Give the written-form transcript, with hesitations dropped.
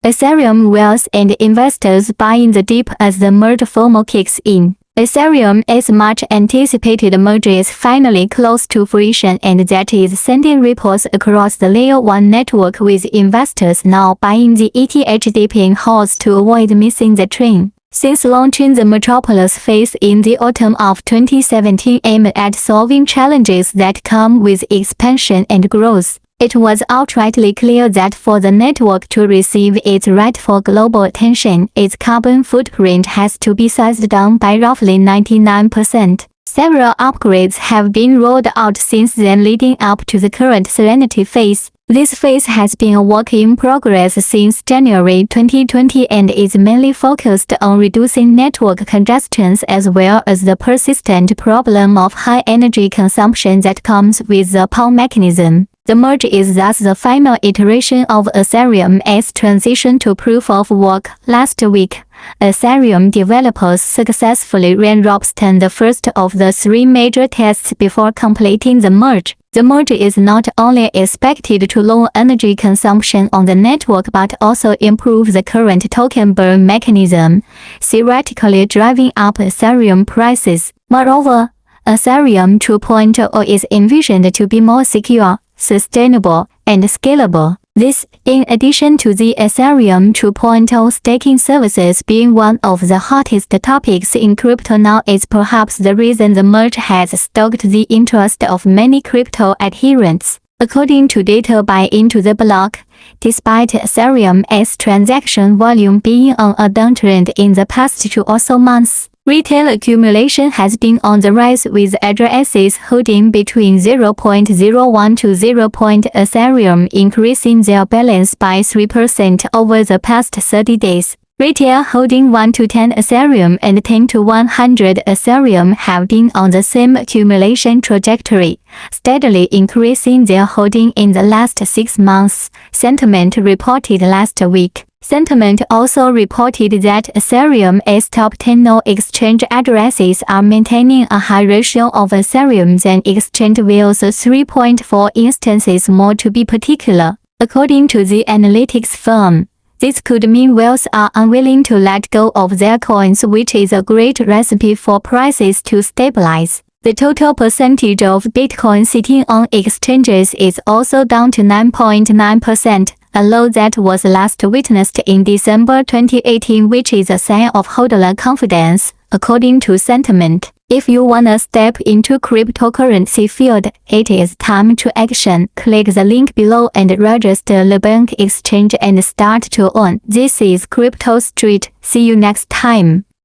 Ethereum whales and investors buying the dip as the merge FOMO kicks in. Ethereum's much anticipated merger is finally close to fruition, and that is sending ripples across the Layer 1 network, with investors now buying the ETH dipping holes to avoid missing the train. Since launching the Metropolis phase in the autumn of 2017 aimed at solving challenges that come with expansion and growth, it was outrightly clear that for the network to receive its rightful global attention, its carbon footprint has to be sized down by roughly 99%. Several upgrades have been rolled out since then, leading up to the current Serenity phase. This phase has been a work in progress since January 2020 and is mainly focused on reducing network congestions as well as the persistent problem of high energy consumption that comes with the POW mechanism. The merge is thus the final iteration of Ethereum's transition to proof of work. Last week, Ethereum developers successfully ran Ropsten, the first of the 3 major tests before completing the merge. The merge is not only expected to lower energy consumption on the network but also improve the current token burn mechanism, theoretically driving up Ethereum prices. Moreover, Ethereum 2.0 is envisioned to be more secure, sustainable, and scalable. This, in addition to the Ethereum 2.0 staking services being one of the hottest topics in crypto now, is perhaps the reason the merge has stoked the interest of many crypto adherents. According to data by Into the Block, despite Ethereum's transaction volume being on a downtrend in the past 2 or so months, retail accumulation has been on the rise, with addresses holding between 0.01 to 0. Ethereum increasing their balance by 3% over the past 30 days. Retail holding 1 to 10 Ethereum and 10 to 100 Ethereum have been on the same accumulation trajectory, steadily increasing their holding in the last 6 months, Sentiment reported last week. Sentiment also reported that Ethereum's top 10 no-exchange addresses are maintaining a high ratio of Ethereum than exchange whales, 3.4 instances more to be particular. According to the analytics firm, this could mean whales are unwilling to let go of their coins, which is a great recipe for prices to stabilize. The total percentage of Bitcoin sitting on exchanges is also down to 9.9%. a low that was last witnessed in December 2018, which is a sign of hodler confidence, according to Sentiment. If you wanna step into cryptocurrency field, it is time to action. Click the link below and register Lbank Exchange and start to earn. This is Crypto Street. See you next time.